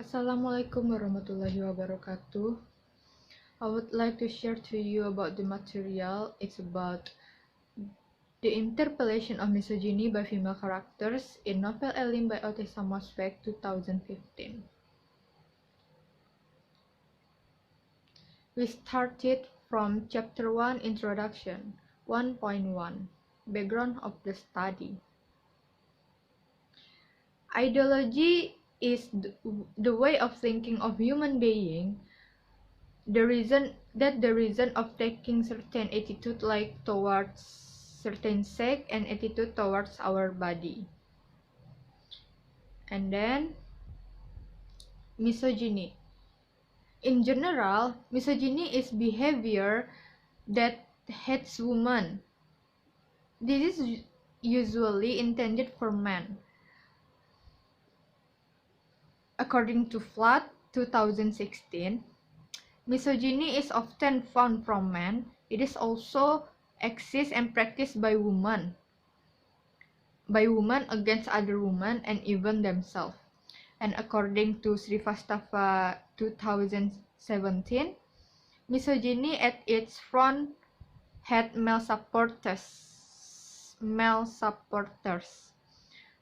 Assalamualaikum warahmatullahi wabarakatuh. I would like to share to you about the material. It's about the interpellation of misogyny by female characters in novel Elin by Otessa Mosbeck 2015. We started from Chapter 1 Introduction 1.1 Background of the study. Ideology is the way of thinking of human being. The reason of taking certain attitude like towards certain sex and attitude towards our body. And then misogyny. In general, misogyny is behavior that hates women. This is usually intended for men. According to Flood 2016, misogyny is often found from men. It is also exists and practiced by women against other women and even themselves. And according to Srivastava 2017, misogyny at its front had male supporters.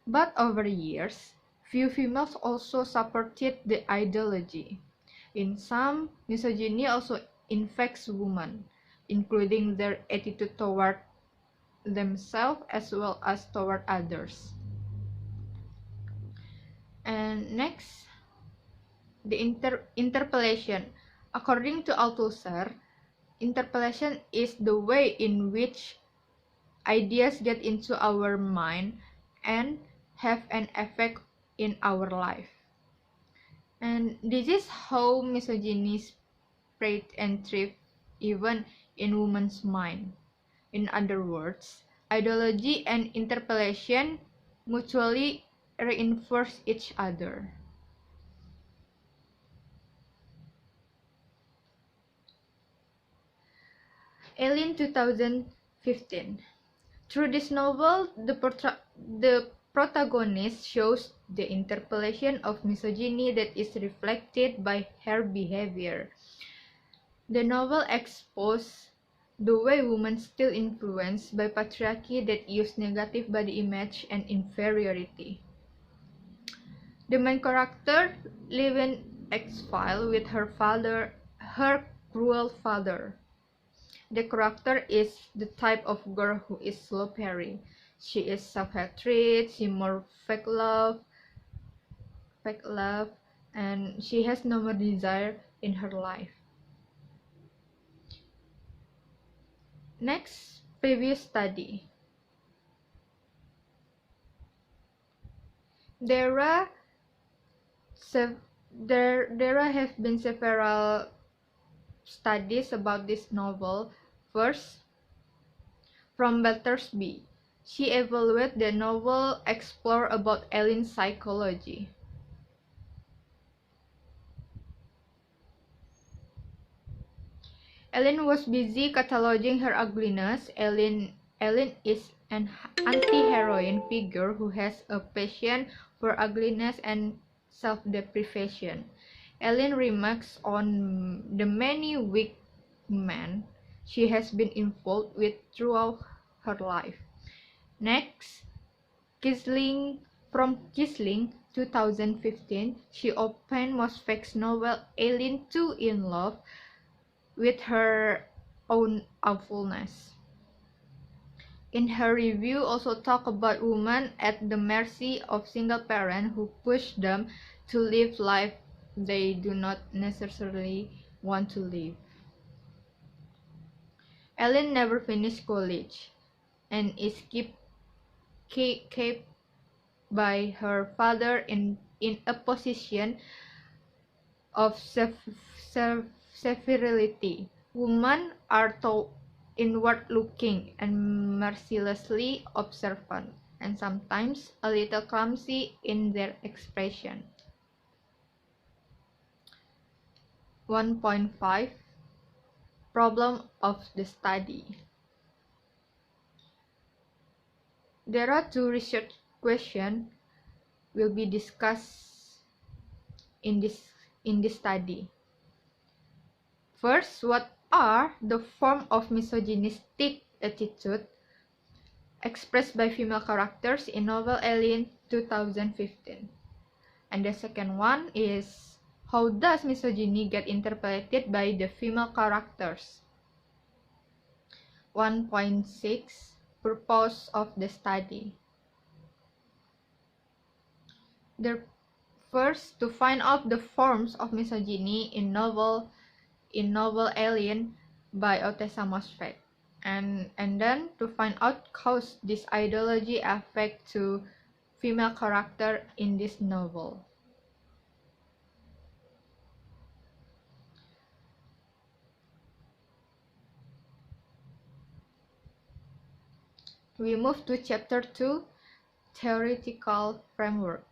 But over years, few females also supported the ideology. In some, misogyny also infects women, including their attitude toward themselves as well as toward others. And next, the interpellation. According to Althusser, interpellation is the way in which ideas get into our mind and have an effect in our life. And this is how misogyny spread and thrive even in women's mind. In other words, ideology and interpellation mutually reinforce each other. Elin 2015. Through this novel, the protagonist shows the interpellation of misogyny that is reflected by her behavior. The novel exposes the way women still influenced by patriarchy that use negative body image and inferiority. The main character lives in exile with her cruel father. The character is the type of girl who is slow-pairing. She is self-hatred, she more fake love, and she has no more desire in her life. Next, previous study. There have been several studies about this novel. First, from Battersby, she evaluated the novel explore about Ellen's psychology. Ellen was busy cataloging her ugliness. Ellen is an anti-heroine figure who has a passion for ugliness and self-deprivation. Ellen remarks on the many weak men she has been involved with throughout her life. Next, from Kisling 2015, she opened Mosbeck's novel Ellen Too in Love with her own awfulness. In her review, also talk about women at the mercy of single parents who push them to live life they do not necessarily want to live. Ellen never finished college and is kept by her father in a position of severity. Women are inward-looking and mercilessly observant, and sometimes a little clumsy in their expression. 1.5 Problem of the study. There are two research questions will be discussed in this study. First, what are the form of misogynistic attitude expressed by female characters in novel Alien 2015? And the second one is, how does misogyny get interpreted by the female characters? 1.6 Purpose of the study. First, to find out the forms of misogyny in novel Alien by Ottessa Moshfegh, and then to find out how this ideology affect to female character in this novel. We move to chapter 2, theoretical framework.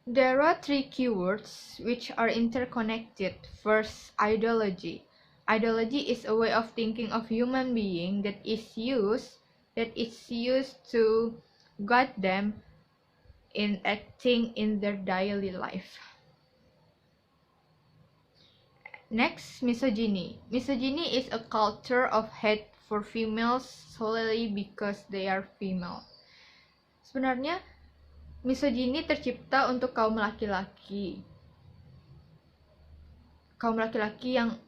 There are three keywords which are interconnected. First, ideology. Ideology is a way of thinking of human being that is used to guide them in acting in their daily life. Next, misogyny. Misogyny is a culture of hate for females solely because they are female. Sebenarnya misogyny tercipta untuk kaum laki-laki yang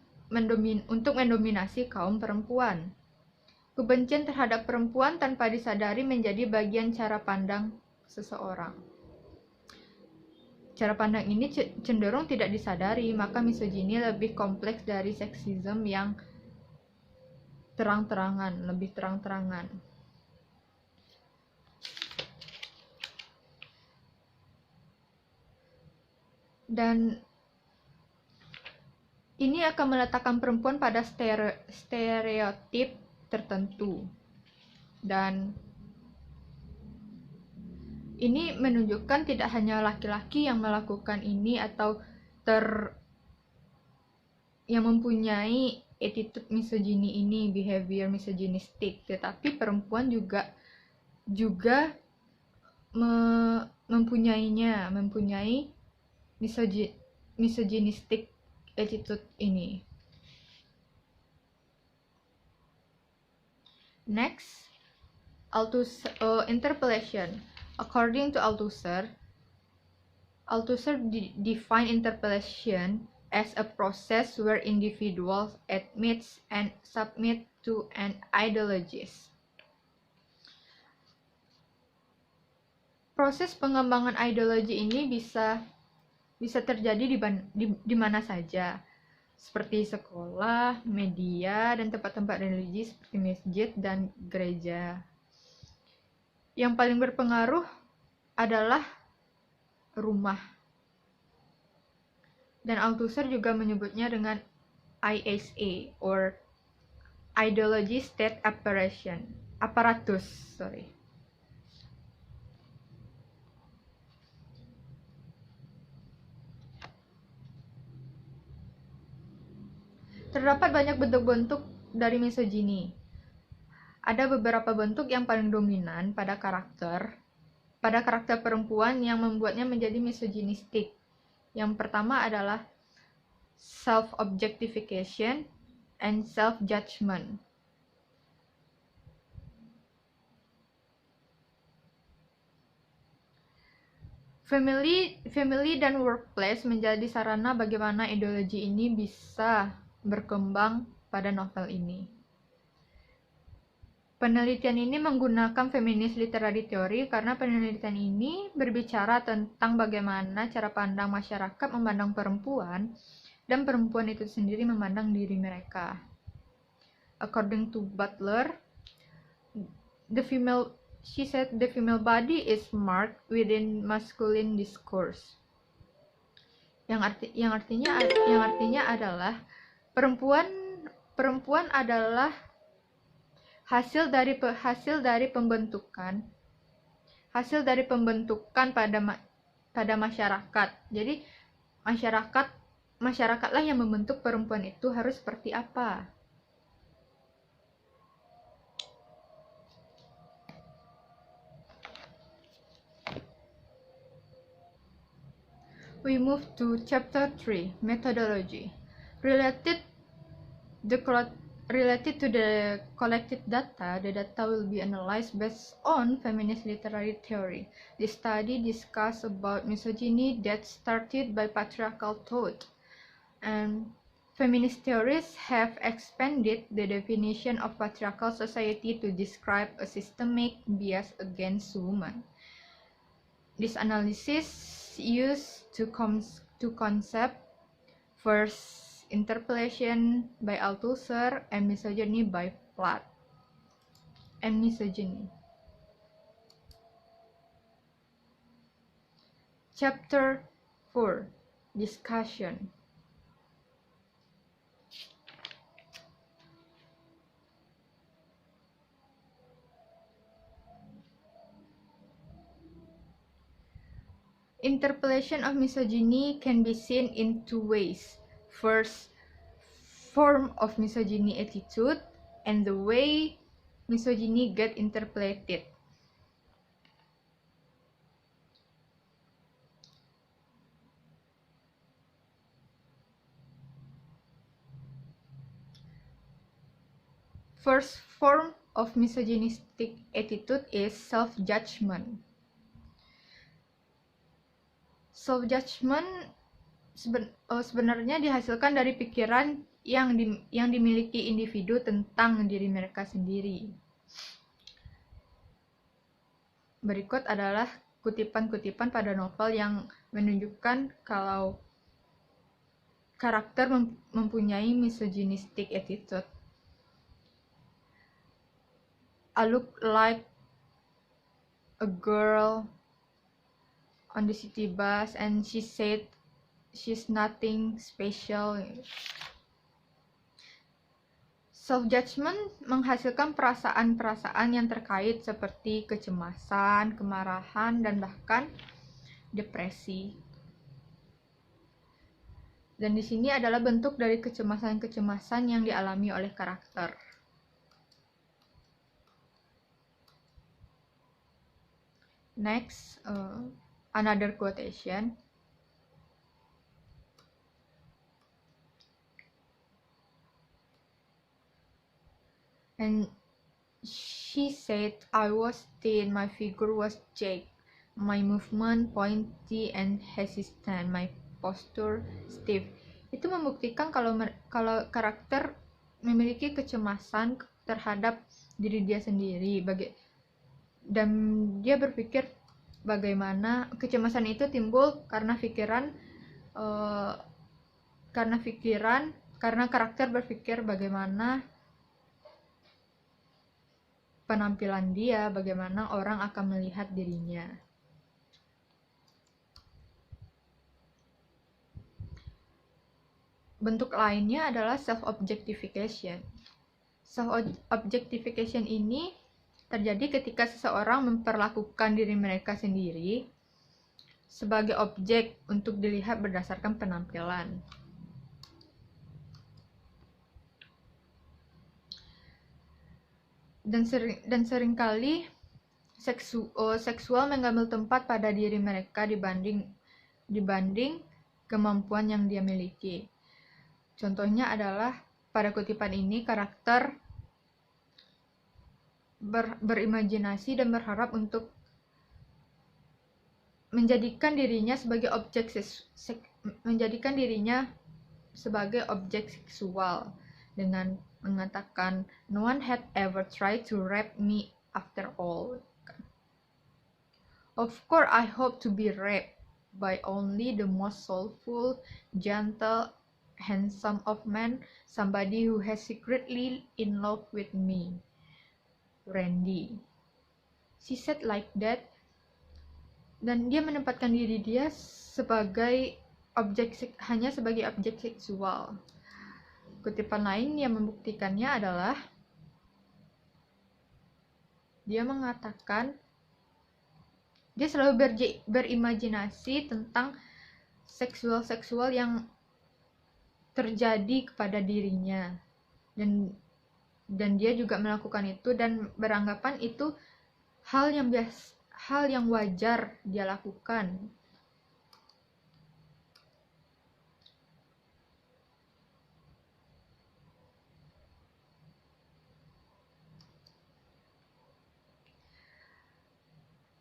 untuk mendominasi kaum perempuan. Kebencian terhadap perempuan tanpa disadari menjadi bagian cara pandang seseorang. Cara pandang ini cenderung tidak disadari, maka misogyny lebih kompleks dari seksisme yang lebih terang-terangan. Dan ini akan meletakkan perempuan pada stereotip tertentu. Dan ini menunjukkan tidak hanya laki-laki yang melakukan ini atau yang mempunyai attitude misogyny ini, behavior misogynistic, tetapi perempuan juga mempunyai misogynistic attitude ini. Next, interpellation. According to Althusser define interpellation as a process where individuals admit and submit to an ideologies. Proses pengembangan ideologi ini bisa terjadi di mana saja, seperti sekolah, media, dan tempat-tempat religi seperti masjid dan gereja. Yang paling berpengaruh adalah rumah. Dan Althusser juga menyebutnya dengan ISA, or Ideology State Apparatus. Terdapat banyak bentuk-bentuk dari misogyny. Ada beberapa bentuk yang paling dominan pada karakter perempuan yang membuatnya menjadi misogynistic. Yang pertama adalah self-objectification and self-judgment. Family dan workplace menjadi sarana bagaimana ideologi ini bisa berkembang pada novel ini. Penelitian ini menggunakan feminis literary theory karena penelitian ini berbicara tentang bagaimana cara pandang masyarakat memandang perempuan dan perempuan itu sendiri memandang diri mereka. According to Butler, she said the female body is marked within masculine discourse. Yang artinya adalah perempuan adalah hasil dari pembentukan pada masyarakat. Jadi masyarakatlah yang membentuk perempuan itu harus seperti apa. We move to chapter 3, methodology. Related to the collected data, the data will be analyzed based on feminist literary theory. The study discusses about misogyny that started by patriarchal thought, and feminist theories have expanded the definition of patriarchal society to describe a systemic bias against women. This analysis used to concept first interpellation by Althusser and misogyny by Platt. And misogyny. Chapter 4, discussion. Interpellation of misogyny can be seen in two ways. First, form of misogyny attitude and the way misogyny get interpreted. First form of misogynistic attitude is self-judgment. Self-judgment sebenarnya dihasilkan dari pikiran yang dimiliki individu tentang diri mereka sendiri. Berikut adalah kutipan-kutipan pada novel yang menunjukkan kalau karakter mempunyai misogynistic attitude. I look like a girl on the city bus and she said she's nothing special. Self-judgment menghasilkan perasaan-perasaan yang terkait seperti kecemasan, kemarahan, dan bahkan depresi. Dan di sini adalah bentuk dari kecemasan-kecemasan yang dialami oleh karakter. Next, another quotation. And she said, I was thin, my figure was jagged, my movement pointy and hesitant, my posture stiff. Itu membuktikan kalau karakter memiliki kecemasan terhadap diri dia sendiri, dan dia berpikir bagaimana kecemasan itu timbul karena karakter berpikir bagaimana penampilan dia, bagaimana orang akan melihat dirinya. Bentuk lainnya adalah self-objectification. Self-objectification ini terjadi ketika seseorang memperlakukan diri mereka sendiri sebagai objek untuk dilihat berdasarkan penampilan. Dan seringkali seksual mengambil tempat pada diri mereka dibanding kemampuan yang dia miliki. Contohnya adalah pada kutipan ini karakter berimajinasi dan berharap untuk menjadikan dirinya sebagai objek seksual dengan mengatakan no one had ever tried to rape me after all. Of course I hope to be raped by only the most soulful, gentle, handsome of men, somebody who has secretly in love with me. Randy. She said like that, dan dia menempatkan diri dia hanya sebagai objek seksual. Kutipan lain yang membuktikannya adalah dia mengatakan dia selalu berimajinasi tentang seksual yang terjadi kepada dirinya, dan dia juga melakukan itu dan beranggapan itu hal yang wajar dia lakukan.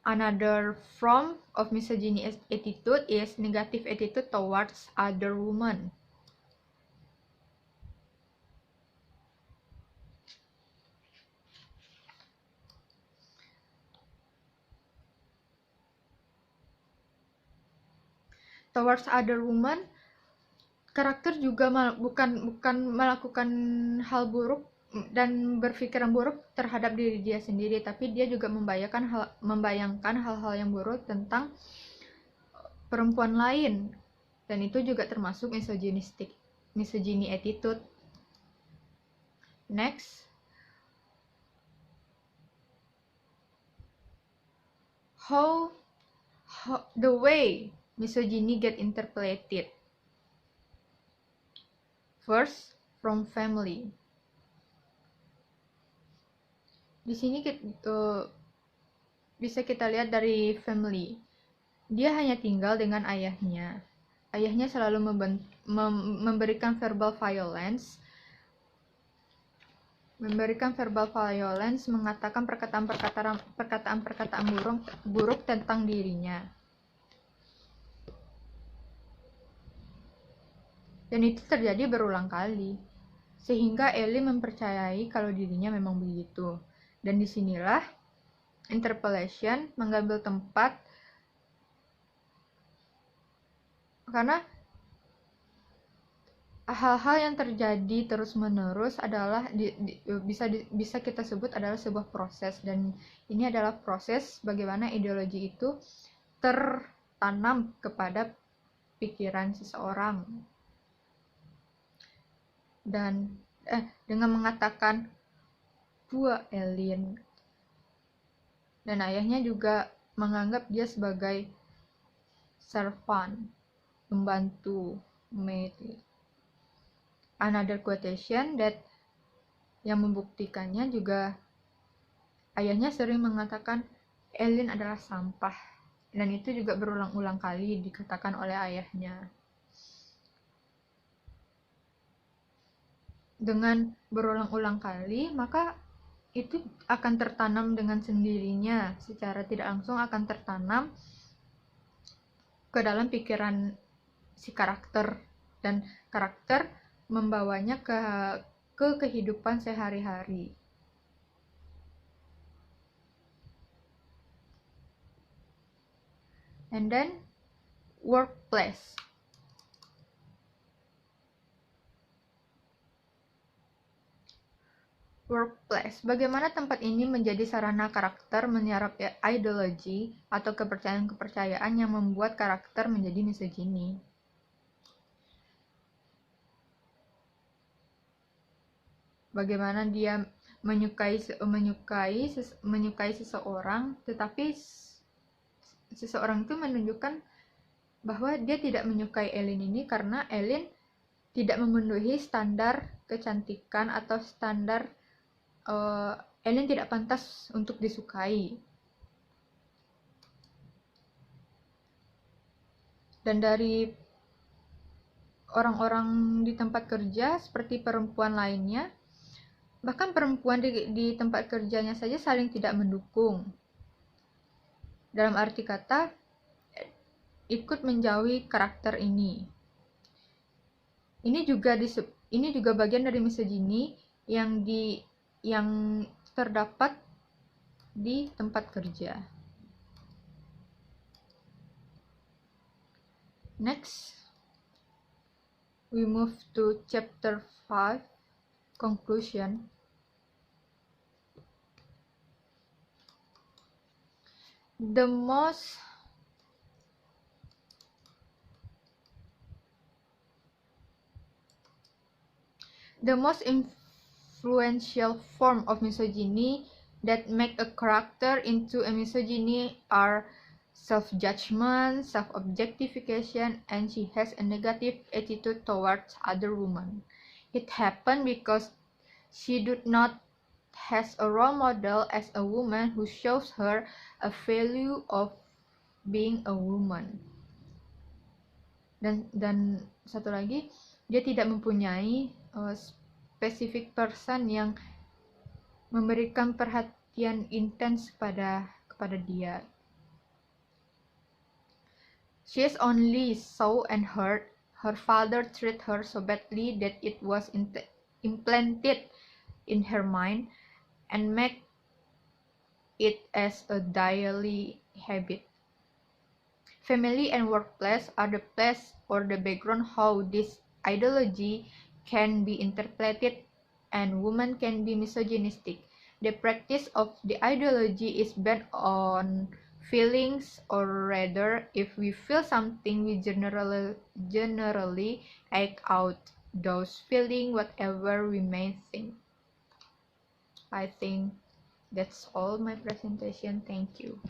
Another form of misogyny attitude is negative attitude towards other women. Towards other women, karakter juga bukan melakukan hal buruk dan berpikiran buruk terhadap diri dia sendiri, tapi dia juga membayangkan hal-hal yang buruk tentang perempuan lain, dan itu juga termasuk misogyny attitude. Next, how the way misogyny get interpreted. First, from family. Di sini bisa kita lihat dari family. Dia hanya tinggal dengan ayahnya. Ayahnya selalu memberikan verbal violence, mengatakan perkataan-perkataan buruk tentang dirinya. Dan itu terjadi berulang kali, sehingga Ellie mempercayai kalau dirinya memang begitu. Dan disinilah interpolation mengambil tempat, karena hal-hal yang terjadi terus-menerus adalah bisa kita sebut adalah sebuah proses, dan ini adalah proses bagaimana ideologi itu tertanam kepada pikiran seseorang. Dan dengan mengatakan gua alien, dan ayahnya juga menganggap dia sebagai servant, pembantu, maid. Another quotation that yang membuktikannya juga, ayahnya sering mengatakan alien adalah sampah, dan itu juga berulang-ulang kali dikatakan oleh ayahnya. Dengan berulang-ulang kali, maka itu akan tertanam dengan sendirinya, secara tidak langsung akan tertanam ke dalam pikiran si karakter, dan karakter membawanya ke kehidupan sehari-hari. And then workplace. Bagaimana tempat ini menjadi sarana karakter menyerap ideologi atau kepercayaan-kepercayaan yang membuat karakter menjadi misogyny. Bagaimana dia menyukai seseorang, tetapi seseorang itu menunjukkan bahwa dia tidak menyukai Ellen ini karena Ellen tidak memenuhi standar kecantikan atau standar Ellen tidak pantas untuk disukai. Dan dari orang-orang di tempat kerja seperti perempuan lainnya, bahkan perempuan di tempat kerjanya saja saling tidak mendukung. Dalam arti kata, ikut menjauhi karakter ini. Ini juga bagian dari misogyny yang terdapat di tempat kerja. Next, we move to chapter 5, conclusion. The most influential form of misogyny that make a character into a misogyny are self-judgment, self-objectification, and she has a negative attitude towards other women. It happened because she did not has a role model as a woman who shows her a value of being a woman. Dan satu lagi, dia tidak mempunyai specific person yang memberikan perhatian intens kepada dia. She is only saw and heard her father treat her so badly that it was implanted in her mind and make it as a daily habit. Family and workplace are the place or the background how this ideology can be interpreted, and women can be misogynistic. The practice of the ideology is based on feelings, or rather, if we feel something, we generally act out those feelings, whatever we may think. I think that's all my presentation. Thank you.